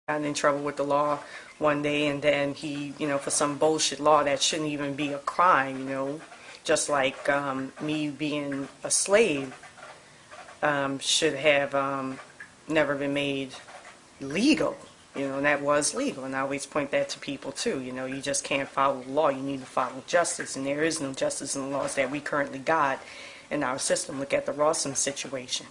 got in trouble with the law one day, and then he, for some bullshit law that shouldn't even be a crime, just like me being a slave should have never been made legal, and that was legal. And I always point that to people too, you just can't follow the law, you need to follow justice, and there is no justice in the laws that we currently got in our system. Look at the Rawson situation.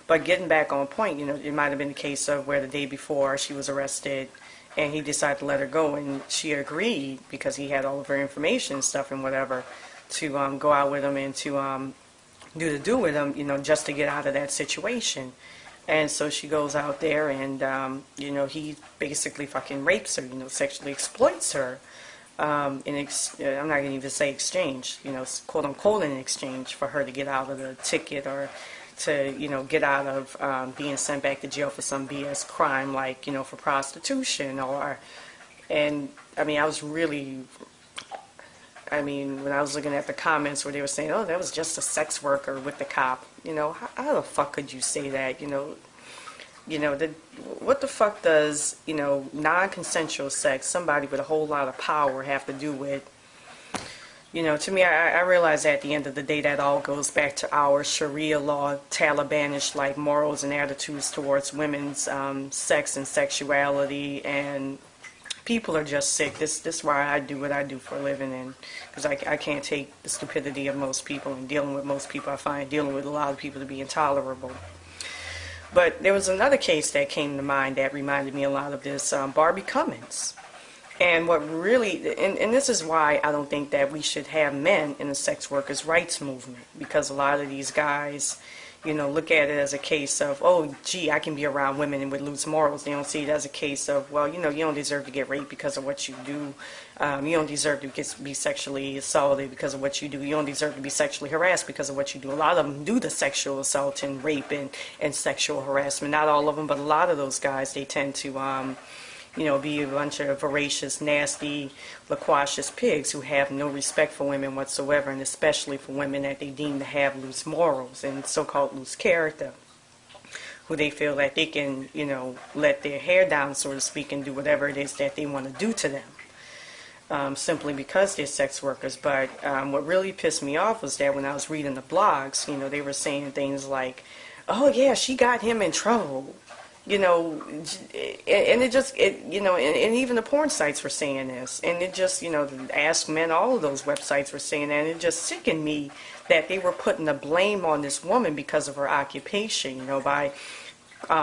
But getting back on point, it might have been the case of where the day before she was arrested and he decided to let her go, and she agreed because he had all of her information and stuff and whatever to go out with him and to do with him, just to get out of that situation. And so she goes out there and, he basically fucking rapes her, sexually exploits her. I'm not going to even say exchange, quote unquote in exchange for her to get out of the ticket or to, get out of being sent back to jail for some BS crime like, for prostitution and I mean, when I was looking at the comments where they were saying, oh, that was just a sex worker with the cop, how the fuck could you say that, what the fuck does, non-consensual sex, somebody with a whole lot of power have to do with, to me, I realize at the end of the day that all goes back to our Sharia law, Talibanish like morals and attitudes towards women's sex and sexuality, and people are just sick. This is why I do what I do for a living, and because I can't take the stupidity of most people, and dealing with most people, I find dealing with a lot of people to be intolerable. But there was another case that came to mind that reminded me a lot of this, Barbie Cummins. And what really, and this is why I don't think that we should have men in the sex workers' rights movement, because a lot of these guys, look at it as a case of, oh, gee, I can be around women and would lose morals. They don't see it as a case of, well, you don't deserve to get raped because of what you do. You don't deserve to be sexually assaulted because of what you do. You don't deserve to be sexually harassed because of what you do. A lot of them do the sexual assault and rape and sexual harassment. Not all of them, but a lot of those guys, they tend to be a bunch of voracious, nasty, loquacious pigs who have no respect for women whatsoever, and especially for women that they deem to have loose morals and so-called loose character, who they feel that they can, let their hair down, so to speak, and do whatever it is that they want to do to them, simply because they're sex workers. But what really pissed me off was that when I was reading the blogs, they were saying things like, oh yeah, she got him in trouble. And it just, and even the porn sites were saying this, and it just, Ask Men, all of those websites were saying that, and it just sickened me that they were putting the blame on this woman because of her occupation, by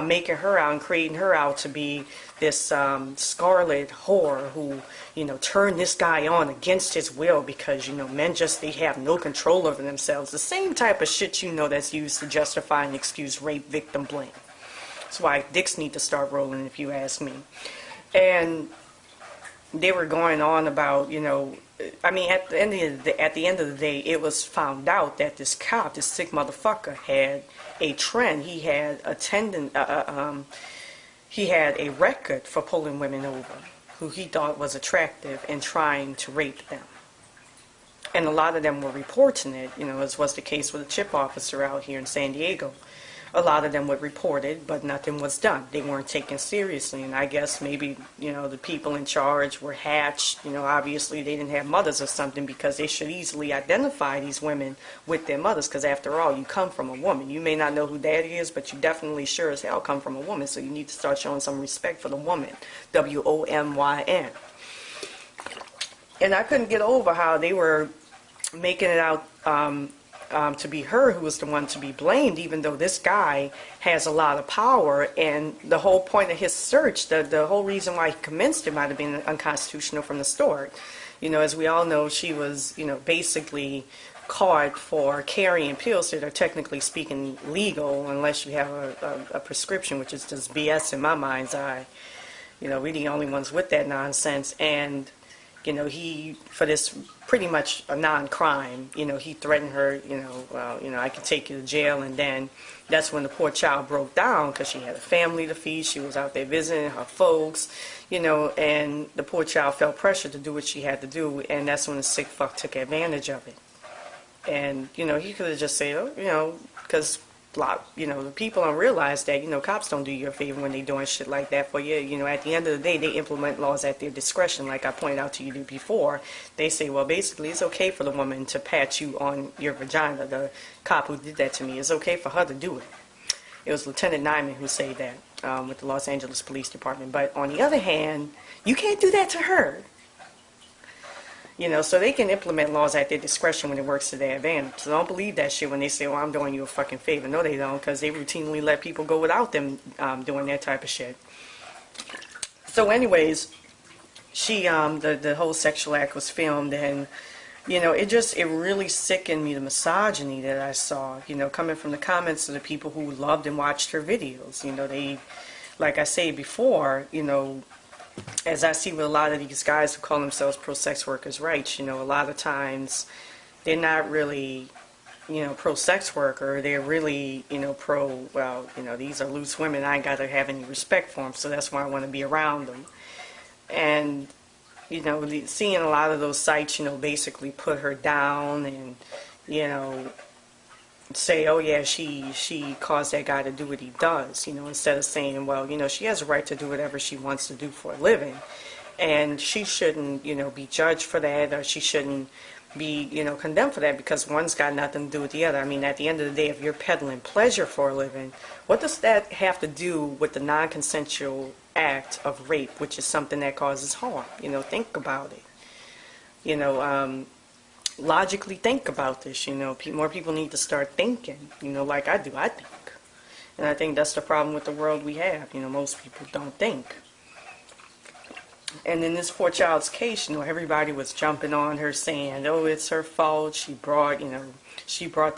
making her out and creating her out to be this scarlet whore who, turned this guy on against his will because, men they have no control over themselves. The same type of shit, that's used to justify and excuse rape victim blame. That's why dicks need to start rolling, if you ask me. And they were going on about, at the end of the day, it was found out that this cop, this sick motherfucker, had a trend. He had he had a record for pulling women over who he thought was attractive and trying to rape them. And a lot of them were reporting it, as was the case with a CHIP officer out here in San Diego. A lot of them would report it, but nothing was done. They weren't taken seriously, and I guess maybe, the people in charge were hatched. Obviously they didn't have mothers or something, because they should easily identify these women with their mothers, because after all, you come from a woman. You may not know who daddy is, but you definitely sure as hell come from a woman, so you need to start showing some respect for the woman. WOMYN. And I couldn't get over how they were making it out to be her who was the one to be blamed, even though this guy has a lot of power. And the whole point of his search, the whole reason why he commenced it, might have been unconstitutional from the start. As we all know, she was, basically caught for carrying pills that are technically speaking legal, unless you have a prescription, which is just BS in my mind's eye. We're the only ones with that nonsense. And he, for this pretty much a non-crime, he threatened her, well, I can take you to jail. And then that's when the poor child broke down, because she had a family to feed. She was out there visiting her folks, and the poor child felt pressure to do what she had to do. And that's when the sick fuck took advantage of it. And, he could have just said, oh, because the people don't realize that, cops don't do you a favor when they doing shit like that for you. At the end of the day, they implement laws at their discretion. Like I pointed out to you before, they say, well, basically, it's okay for the woman to pat you on your vagina. The cop who did that to me, it's okay for her to do it. It was Lieutenant Nyman who said that with the Los Angeles Police Department. But on the other hand, you can't do that to her. So they can implement laws at their discretion when it works to their advantage. So don't believe that shit when they say, well, I'm doing you a fucking favor. No, they don't, because they routinely let people go without them doing that type of shit. So anyways, the whole sexual act was filmed, and, it really sickened me, the misogyny that I saw, coming from the comments of the people who loved and watched her videos. They, like I said before, as I see with a lot of these guys who call themselves pro-sex workers' rights, a lot of times they're not really, pro-sex worker. They're really, these are loose women. I ain't got to have any respect for them, so that's why I want to be around them. And, seeing a lot of those sites, basically put her down and, say, oh yeah, she caused that guy to do what he does, instead of saying, well, she has a right to do whatever she wants to do for a living, and she shouldn't, be judged for that, or she shouldn't be, condemned for that, because one's got nothing to do with the other. I mean, at the end of the day, if you're peddling pleasure for a living, what does that have to do with the non-consensual act of rape, which is something that causes harm? Think about it. Logically think about this, more people need to start thinking, like I do, I think. And I think that's the problem with the world we have, most people don't think. And in this poor child's case, everybody was jumping on her saying, oh, it's her fault, she brought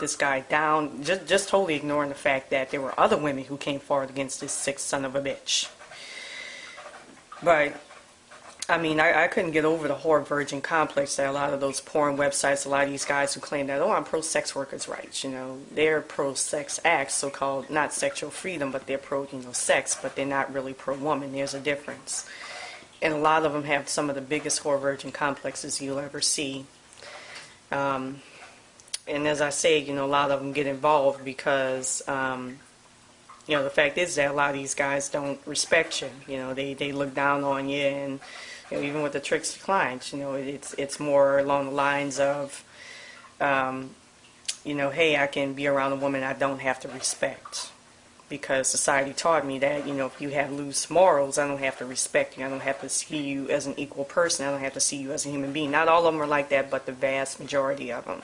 this guy down, just totally ignoring the fact that there were other women who came forward against this sick son of a bitch. But I mean, I couldn't get over the whore virgin complex that a lot of those porn websites, a lot of these guys who claim that, oh, I'm pro-sex workers' rights, they're pro-sex acts, so-called, not sexual freedom, but they're pro, sex, but they're not really pro-woman. There's a difference. And a lot of them have some of the biggest whore virgin complexes you'll ever see. And as I say, a lot of them get involved because, the fact is that a lot of these guys don't respect you. They look down on you, and even with the tricks to clients, it's more along the lines of, hey, I can be around a woman I don't have to respect, because society taught me that, if you have loose morals, I don't have to respect you. I don't have to see you as an equal person. I don't have to see you as a human being. Not all of them are like that, but the vast majority of them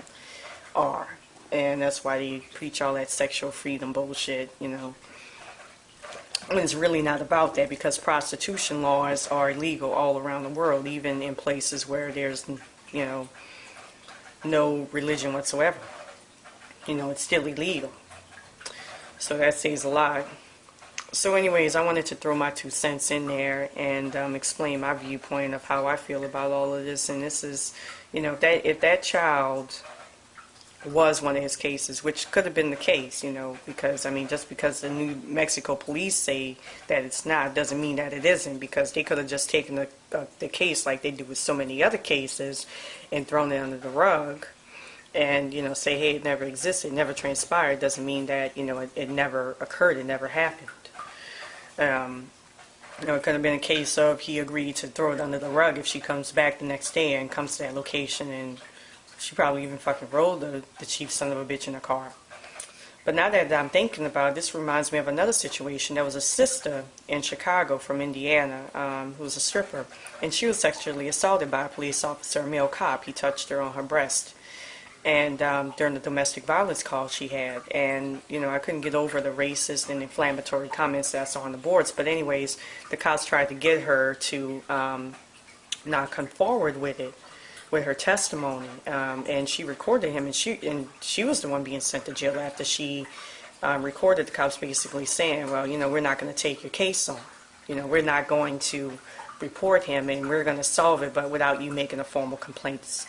are. And that's why they preach all that sexual freedom bullshit, And it's really not about that, because prostitution laws are illegal all around the world, even in places where there's, no religion whatsoever. It's still illegal. So that says a lot. So anyways, I wanted to throw my 2 cents in there and explain my viewpoint of how I feel about all of this. And this is, if that child was one of his cases, which could have been the case, because, I mean, just because the New Mexico police say that it's not, doesn't mean that it isn't, because they could have just taken the case like they do with so many other cases and thrown it under the rug and, say, hey, it never existed, it never transpired. Doesn't mean that, it never occurred, it never happened. It could have been a case of he agreed to throw it under the rug if she comes back the next day and comes to that location, and she probably even fucking rolled the chief son of a bitch in the car. But now that I'm thinking about it, this reminds me of another situation. There was a sister in Chicago from Indiana who was a stripper, and she was sexually assaulted by a police officer, a male cop. He touched her on her breast, and during the domestic violence call she had. And, I couldn't get over the racist and inflammatory comments that I saw on the boards. But anyways, the cops tried to get her to not come forward with it, with her testimony, and she recorded him, and she was the one being sent to jail after she recorded the cops basically saying, well, we're not going to take your case on, we're not going to report him, and we're going to solve it, but without you making a formal complaint. It's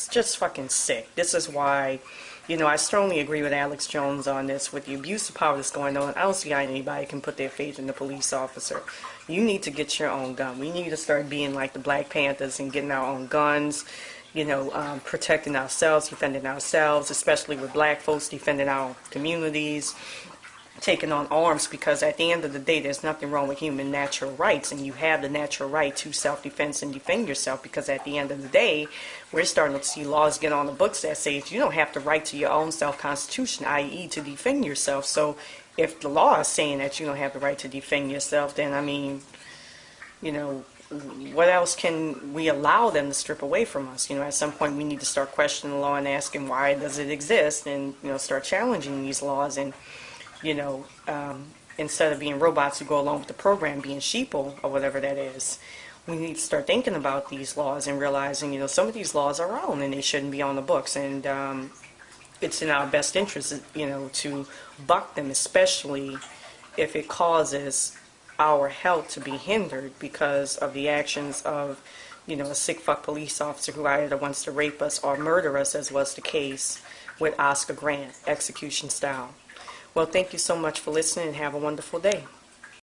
just fucking sick. This is why, I strongly agree with Alex Jones on this. With the abuse of power that's going on, I don't see how anybody can put their faith in the police officer. You need to get your own gun. We need to start being like the Black Panthers and getting our own guns, protecting ourselves, defending ourselves, especially with black folks, defending our communities, taking on arms, because at the end of the day, there's nothing wrong with human natural rights, and you have the natural right to self-defense and defend yourself, because at the end of the day, we're starting to see laws get on the books that say you don't have the right to your own self-constitution, i.e. to defend yourself. So if the law is saying that you don't have the right to defend yourself, then, I mean, what else can we allow them to strip away from us? At some point we need to start questioning the law and asking why does it exist, and start challenging these laws, and instead of being robots who go along with the program, being sheeple or whatever that is, we need to start thinking about these laws and realizing some of these laws are wrong and they shouldn't be on the books, and it's in our best interest to buck them, especially if it causes our health to be hindered because of the actions of, a sick fuck police officer who either wants to rape us or murder us, as was the case with Oscar Grant, execution style. Well, thank you so much for listening, and have a wonderful day.